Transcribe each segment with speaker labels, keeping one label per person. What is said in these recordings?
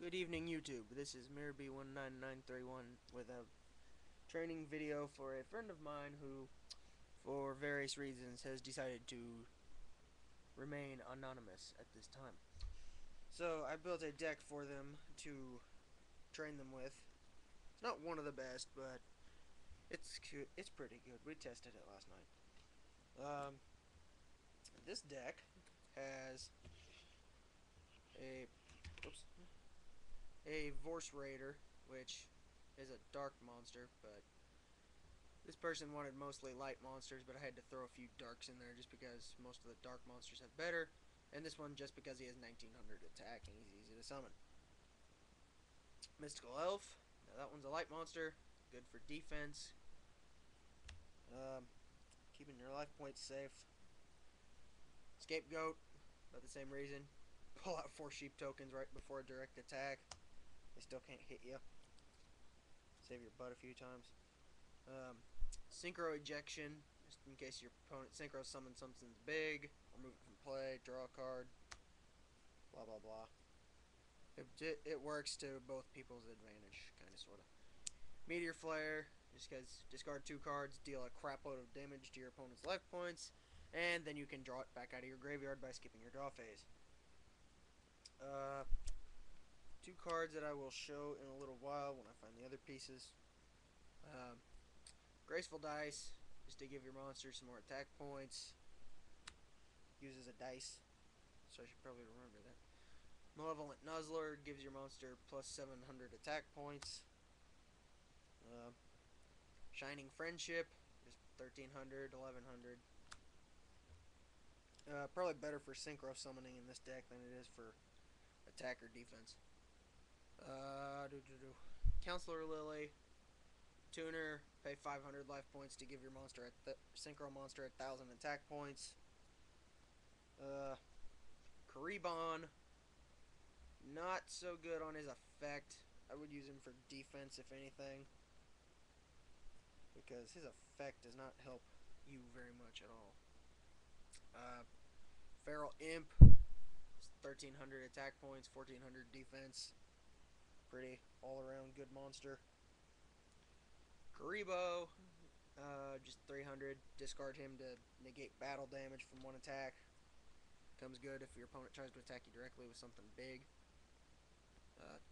Speaker 1: Good evening, YouTube. This is MirrorB19931 with a training video for a friend of mine who, for various reasons, has decided to remain anonymous at this time. So I built a deck for them to train them with. It's not one of the best, but it's cute. It's pretty good. We tested it last night. This deck has a oops, a Vorse Raider, which is a dark monster, but this person wanted mostly light monsters, but I had to throw a few darks in there just because most of the dark monsters have better, and this one just because he has 1900 attack and he's easy to summon. Mystical Elf, now that one's a light monster, good for defense, um, keeping your life points safe. Scapegoat, about the same reason. Pull out 4 sheep tokens right before a direct attack. They still can't hit you. Save your butt a few times. Synchro Ejection, just in case your opponent synchro summons something big, remove it from play, draw a card, blah blah blah. It works to both people's advantage, kinda sorta. Meteor Flare, just because discard 2 cards, deal a crap load of damage to your opponent's life points, and then you can draw it back out of your graveyard by skipping your draw phase. 2 cards that I will show in a little while when I find the other pieces. Graceful Dice, just to give your monster some more attack points. Uses a dice, so I should probably remember that. Malevolent Nuzzler gives your monster plus 700 attack points. Shining Friendship, just 1300, 1100. Probably better for synchro summoning in this deck than it is for attack or defense. Counselor Lily, Tuner, pay 500 life points to give your monster synchro monster 1000 attack points. Karibon, not so good on his effect. I would use him for defense if anything, because his effect does not help you very much at all. Feral Imp, 1300 attack points, 1400 defense. Pretty all-around good monster. Karibo, just 300. Discard him to negate battle damage from one attack. Comes good if your opponent tries to attack you directly with something big.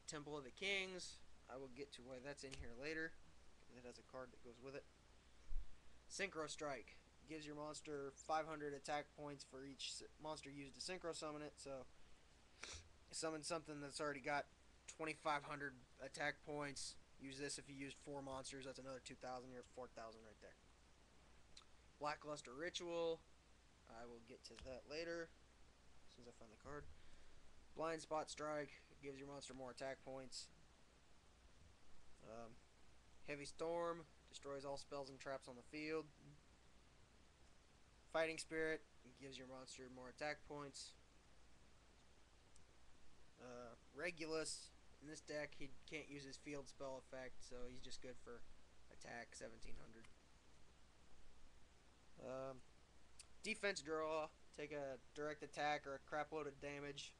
Speaker 1: Temple of the Kings, I will get to why that's in here later. It has a card that goes with it. Synchro Strike gives your monster 500 attack points for each monster used to synchro summon it. So summon something that's already got 2500 attack points. Use this if you used 4 monsters. That's another 2000. You're at 4000 right there. Blackluster Ritual, I will get to that later as soon as I find the card. Blind Spot Strike gives your monster more attack points. Heavy Storm destroys all spells and traps on the field. Fighting Spirit gives your monster more attack points. Regulus, in this deck he can't use his field spell effect, so he's just good for attack, 1700. Defense Draw, take a direct attack or a crap load of damage.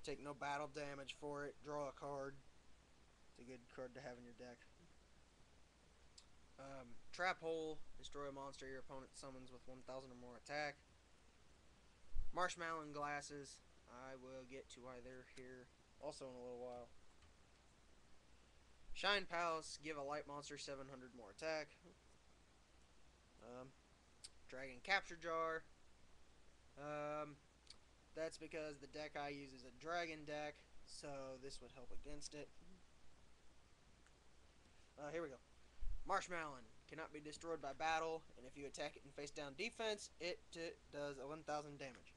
Speaker 1: Take no battle damage for it, draw a card. It's a good card to have in your deck. Trap Hole, destroy a monster your opponent summons with 1000 or more attack. Marshmallow Glasses, I will get to why they're here also in a little while. Shine Palace, give a light monster 700 more attack. Dragon Capture Jar. That's because the deck I use is a dragon deck, so this would help against it. Here we go. Marshmallow cannot be destroyed by battle, and if you attack it in face down defense, it does 1000 damage.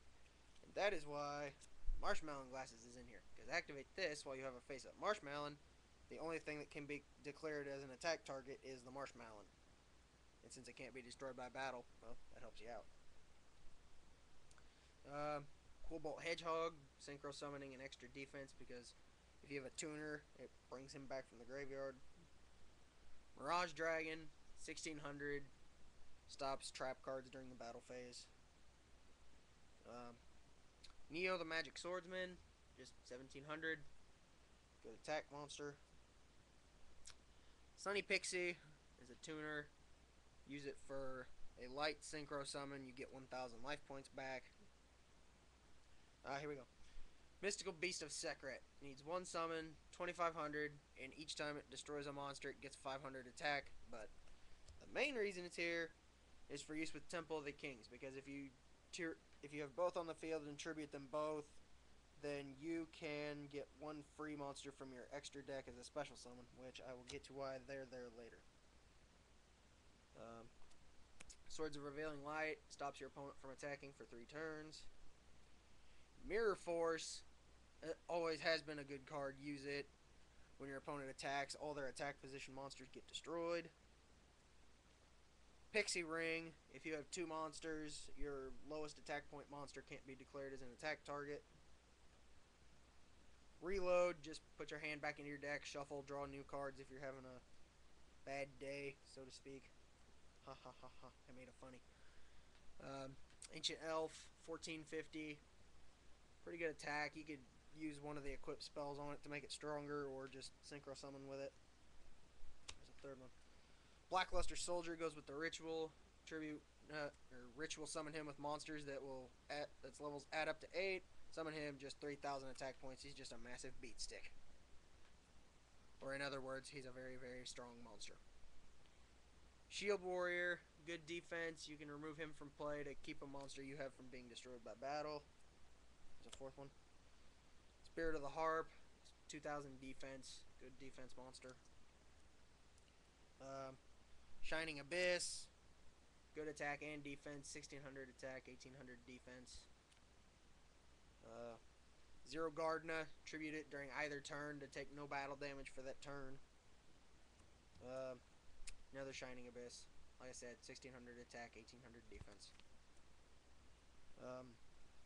Speaker 1: And that is why Marshmallow Glasses is in here, because activate this while you have a face up Marshmallow. The only thing that can be declared as an attack target is the Marshmallow. And since it can't be destroyed by battle, well, that helps you out. Coolbolt Hedgehog, synchro summoning and extra defense, because if you have a tuner, it brings him back from the graveyard. Mirage Dragon, 1600, stops trap cards during the battle phase. Neo the Magic Swordsman, just 1700. Good attack monster. Sunny Pixie is a tuner. Use it for a light synchro summon. You get 1,000 life points back. Here we go. Mystical Beast of Sekret. Needs one summon, 2,500, and each time it destroys a monster, it gets 500 attack. But the main reason it's here is for use with Temple of the Kings, because if you have both on the field and tribute them both, then you can get one free monster from your extra deck as a special summon, which I will get to why they're there later. Swords of Revealing Light stops your opponent from attacking for 3 turns. Mirror Force always has been a good card. Use it when your opponent attacks. All their attack position monsters get destroyed. Pixie Ring. If you have 2 monsters, your lowest attack point monster can't be declared as an attack target. Reload. Just put your hand back into your deck. Shuffle. Draw new cards if you're having a bad day, so to speak. Ha ha ha ha. I made it funny. Ancient Elf. 1450. Pretty good attack. You could use one of the equipped spells on it to make it stronger, or just synchro summon with it. There's a third one. Blackluster Soldier goes with the ritual. Tribute or ritual summon him with monsters that's levels add up to 8. Summon him, just 3,000 attack points. He's just a massive beat stick. Or in other words, he's a very, very strong monster. Shield Warrior, good defense. You can remove him from play to keep a monster you have from being destroyed by battle. There's a fourth one. Spirit of the Harp, 2,000 defense. Good defense monster. Shining Abyss, good attack and defense. 1,600 attack, 1,800 defense. Zero Gardna, tribute it during either turn to take no battle damage for that turn. Another Shining Abyss. Like I said, 1,600 attack, 1,800 defense.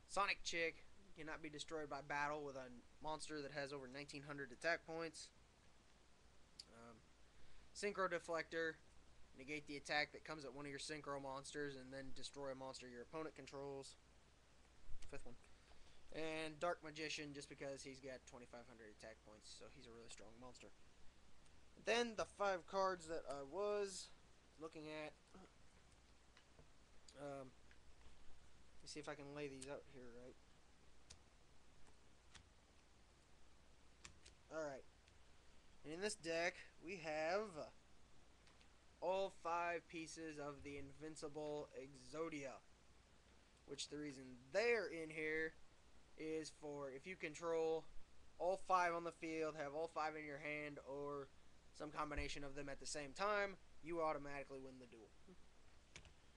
Speaker 1: Sonic Chick cannot be destroyed by battle with a monster that has over 1,900 attack points. Synchro Deflector. Negate the attack that comes at one of your synchro monsters and then destroy a monster your opponent controls. Fifth one. And Dark Magician, just because he's got 2,500 attack points, so he's a really strong monster. Then the 5 cards that I was looking at. Let me see if I can lay these out here right. Alright. And in this deck, we have all 5 pieces of the Invincible Exodia. Which the reason they're in here is for if you control all 5 on the field, have all 5 in your hand, or some combination of them at the same time, you automatically win the duel.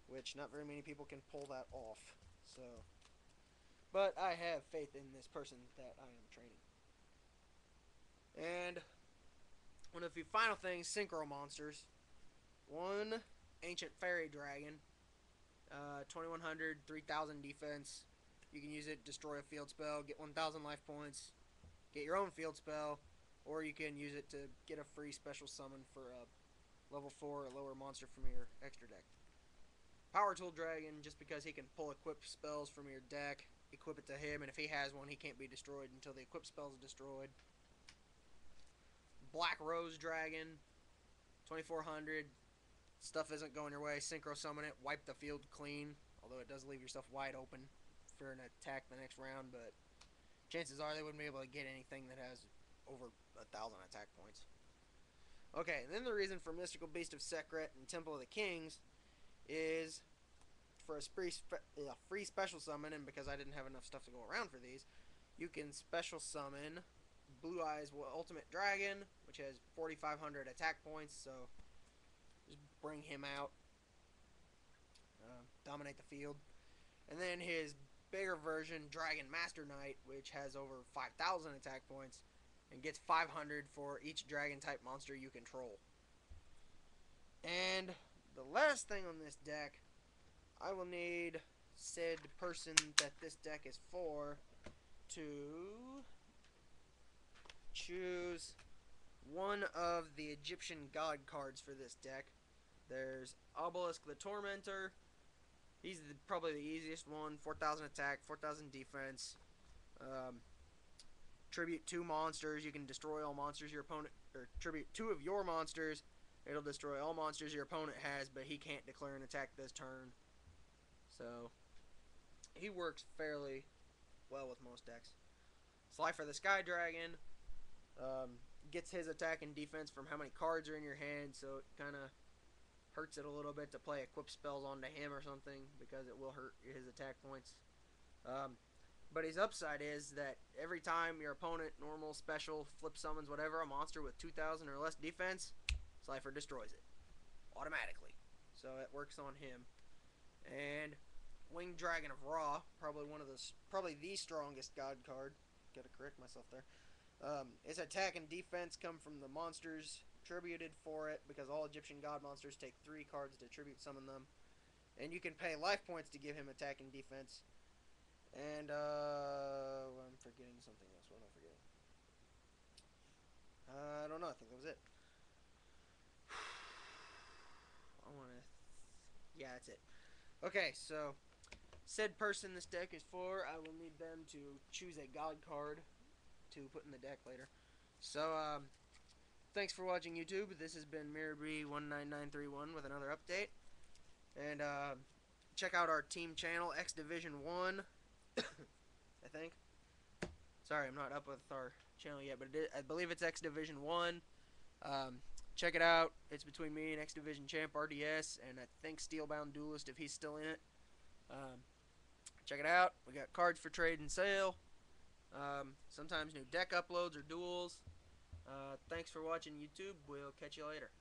Speaker 1: Which not very many people can pull that off. So, but I have faith in this person that I am training. And one of the final things, synchro monsters. 1 Ancient Fairy Dragon, 2,100, 3,000 defense. You can use it, destroy a field spell, get 1,000 life points, get your own field spell, or you can use it to get a free special summon for a level 4 or lower monster from your extra deck. Power Tool Dragon, just because he can pull equipped spells from your deck, equip it to him, and if he has one, he can't be destroyed until the equipped spell is destroyed. Black Rose Dragon, 2,400. Stuff isn't going your way. Synchro summon it, wipe the field clean. Although it does leave yourself wide open for an attack the next round, but chances are they wouldn't be able to get anything that has over 1,000 attack points. Okay, and then the reason for Mystical Beast of Sekret and Temple of the Kings is for a free special summon, and because I didn't have enough stuff to go around for these, you can special summon Blue Eyes Ultimate Dragon, which has 4,500 attack points, so just bring him out, dominate the field. And then his bigger version, Dragon Master Knight, which has over 5,000 attack points, and gets 500 for each dragon type monster you control. And the last thing on this deck, I will need said person that this deck is for to choose one of the Egyptian god cards for this deck. There's Obelisk the Tormentor. He's probably the easiest one. 4,000 attack, 4,000 defense. tribute 2 monsters. You can destroy all monsters your opponent, or tribute 2 of your monsters. It'll destroy all monsters your opponent has, but he can't declare an attack this turn. So he works fairly well with most decks. Slifer the Sky Dragon gets his attack and defense from how many cards are in your hand, so it kind of hurts it a little bit to play equip spells onto him or something, because it will hurt his attack points. But his upside is that every time your opponent, normal, special, flip summons, whatever, a monster with 2,000 or less defense, Slifer destroys it automatically. So it works on him. And Winged Dragon of Ra, probably the strongest god card. Gotta correct myself there. Its attack and defense come from the monsters tributed for it, because all Egyptian god monsters take 3 cards to tribute summon them. And you can pay life points to give him attack and defense. And I'm forgetting something else. What am I forgetting? I don't know. I think that was it. Yeah, that's it. Okay, so said person this deck is for, I will need them to choose a god card to put in the deck later. So, thanks for watching, YouTube. This has been MirrorB19931 with another update. And check out our team channel, X Division 1. I think. Sorry, I'm not up with our channel yet, but I believe it's X Division 1. Check it out. It's between me and X Division Champ RDS, and I think Steelbound Duelist if he's still in it. Check it out. We got cards for trade and sale. Sometimes new deck uploads or duels. Thanks for watching, YouTube. We'll catch you later.